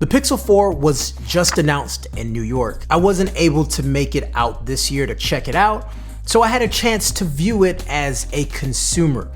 The Pixel 4 was just announced in New York. I wasn't able to make it out this year to check it out, so I had a chance to view it as a consumer.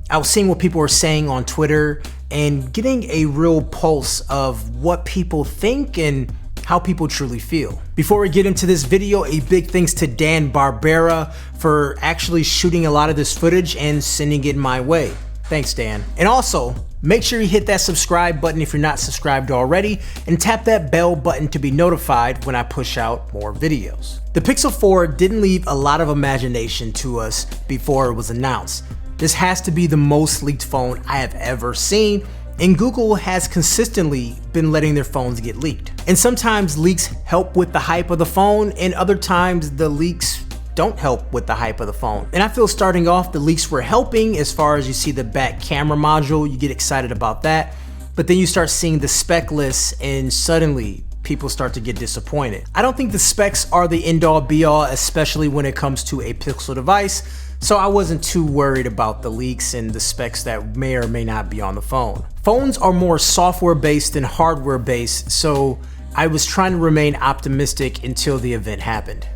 I was seeing what people were saying on Twitter and getting a real pulse of what people think and how people truly feel. Before we get into this video, a big thanks to Dan Barbera for actually shooting a lot of this footage and sending it my way. Thanks, Dan. And also, make sure you hit that subscribe button if you're not subscribed already, and tap that bell button to be notified when I push out more videos. The Pixel 4 didn't leave a lot of imagination to us before it was announced. This has to be the most leaked phone I have ever seen, and Google has consistently been letting their phones get leaked. And sometimes leaks help with the hype of the phone, and other times the leaks don't help with the hype of the phone. And I feel starting off, the leaks were helping as far as you see the back camera module, you get excited about that, but then you start seeing the spec list and suddenly people start to get disappointed. I don't think the specs are the end all be all, especially when it comes to a Pixel device, so I wasn't too worried about the leaks and the specs that may or may not be on the phone. Phones are more software based than hardware based, so I was trying to remain optimistic until the event happened.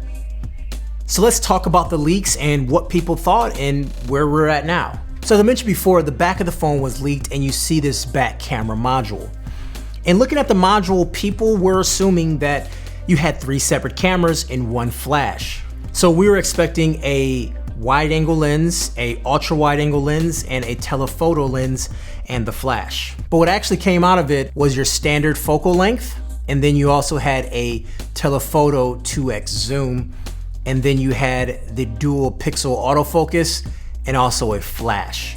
So let's talk about the leaks and what people thought and where we're at now. So as I mentioned before, the back of the phone was leaked and you see this back camera module. And looking at the module, people were assuming that you had 3 separate cameras and 1 flash. So we were expecting a wide angle lens, a ultra wide angle lens, and a telephoto lens and the flash. But what actually came out of it was your standard focal length, and then you also had a telephoto 2x zoom, and then you had the dual pixel autofocus and also a flash.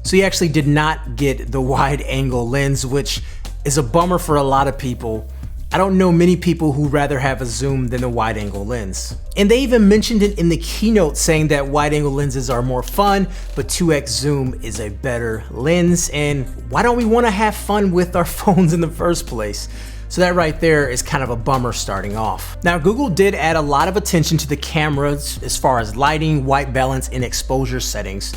So you actually did not get the wide angle lens, which is a bummer for a lot of people. I don't know many people who rather have a zoom than a wide angle lens. And they even mentioned it in the keynote, saying that wide angle lenses are more fun, but 2x zoom is a better lens. And why don't we want to have fun with our phones in the first place? So that right there is kind of a bummer starting off. Now, Google did add a lot of attention to the cameras as far as lighting, white balance, and exposure settings.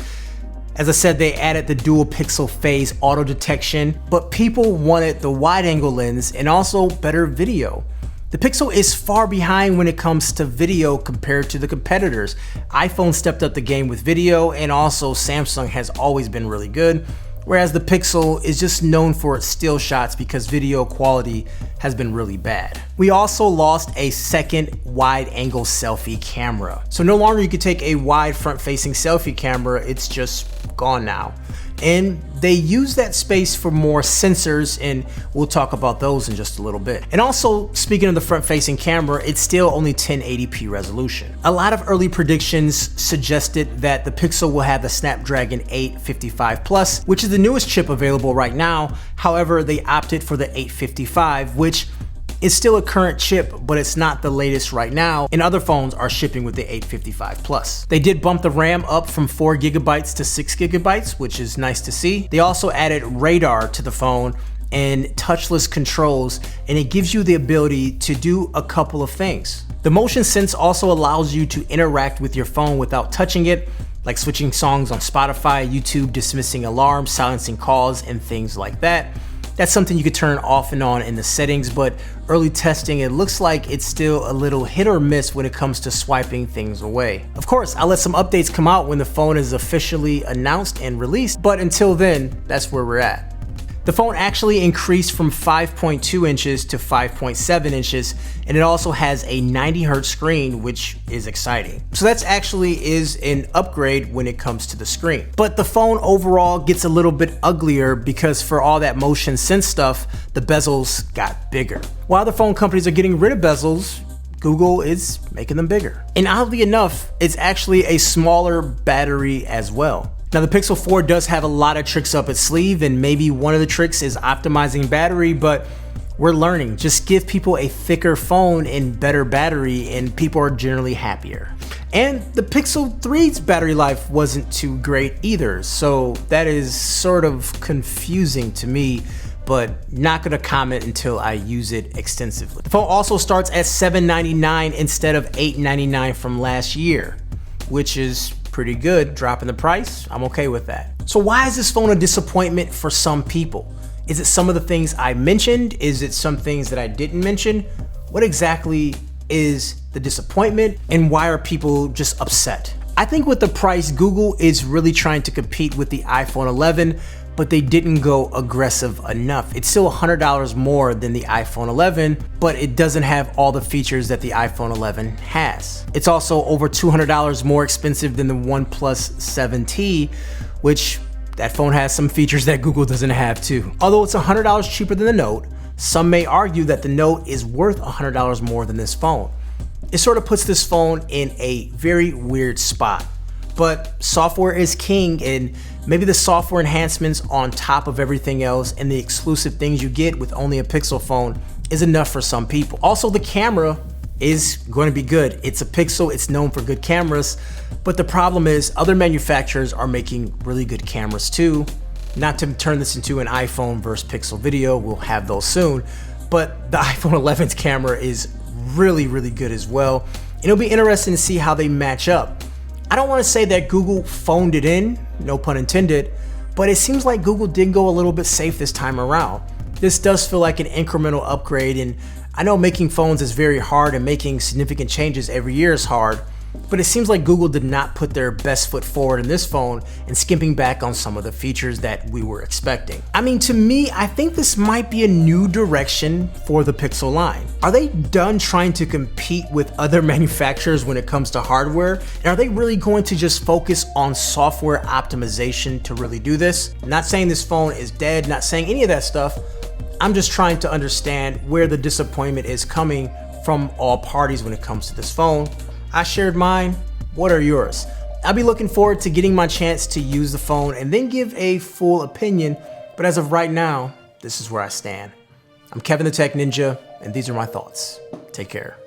As I said, they added the dual pixel phase auto detection, but people wanted the wide angle lens and also better video. The Pixel is far behind when it comes to video compared to the competitors. iPhone stepped up the game with video, and also Samsung has always been really good, whereas the Pixel is just known for its still shots because video quality has been really bad. We also lost a second wide angle selfie camera. So no longer you could take a wide front facing selfie camera, it's just gone now. And they use that space for more sensors, and we'll talk about those in just a little bit. And also, speaking of the front-facing camera, it's still only 1080p resolution. A lot of early predictions suggested that the Pixel will have the Snapdragon 855 Plus, which is the newest chip available right now. However, they opted for the 855, which is still a current chip, but it's not the latest right now, and other phones are shipping with the 855 Plus. They did bump the RAM up from 4 GB to 6 GB, which is nice to see. They also added radar to the phone and touchless controls, and it gives you the ability to do a couple of things. The motion sense also allows you to interact with your phone without touching it, like switching songs on Spotify, YouTube, dismissing alarms, silencing calls, and things like that. That's something you could turn off and on in the settings, but early testing, it looks like it's still a little hit or miss when it comes to swiping things away. Of course, I'll let some updates come out when the phone is officially announced and released, but until then, that's where we're at. The phone actually increased from 5.2 inches to 5.7 inches, and it also has a 90 Hz screen, which is exciting. So that's actually is an upgrade when it comes to the screen. But the phone overall gets a little bit uglier because for all that motion sense stuff, the bezels got bigger. While the phone companies are getting rid of bezels, Google is making them bigger. And oddly enough, it's actually a smaller battery as well. Now the Pixel 4 does have a lot of tricks up its sleeve, and maybe one of the tricks is optimizing battery, but we're learning. Just give people a thicker phone and better battery and people are generally happier. And the Pixel 3's battery life wasn't too great either, so that is sort of confusing to me, but not gonna comment until I use it extensively. The phone also starts at $799 instead of $899 from last year, which is pretty good, dropping the price. I'm okay with that. So why is this phone a disappointment for some people? Is it some of the things I mentioned? Is it some things that I didn't mention? What exactly is the disappointment, and why are people just upset? I think with the price, Google is really trying to compete with the iPhone 11, but they didn't go aggressive enough. It's still $100 more than the iPhone 11, but it doesn't have all the features that the iPhone 11 has. It's also over $200 more expensive than the OnePlus 7T, which that phone has some features that Google doesn't have too. Although it's $100 cheaper than the Note, some may argue that the Note is worth $100 more than this phone. It sort of puts this phone in a very weird spot. But software is king, and maybe the software enhancements on top of everything else and the exclusive things you get with only a Pixel phone is enough for some people. Also, the camera is going to be good. It's a Pixel, it's known for good cameras, but the problem is other manufacturers are making really good cameras too. Not to turn this into an iPhone versus Pixel video, we'll have those soon, but the iPhone 11's camera is really, really good as well. And it'll be interesting to see how they match up. I don't want to say that Google phoned it in, no pun intended, but it seems like Google did go a little bit safe this time around. This does feel like an incremental upgrade, and I know making phones is very hard and making significant changes every year is hard, but it seems like Google did not put their best foot forward in this phone and skimping back on some of the features that we were expecting. I mean, to me, I think this might be a new direction for the Pixel line. Are they done trying to compete with other manufacturers when it comes to hardware? And are they really going to just focus on software optimization to really do this? Not saying this phone is dead, not saying any of that stuff. I'm just trying to understand where the disappointment is coming from all parties when it comes to this phone. I shared mine. What are yours? I'll be looking forward to getting my chance to use the phone and then give a full opinion. But as of right now, this is where I stand. I'm Kevin the Tech Ninja, and these are my thoughts. Take care.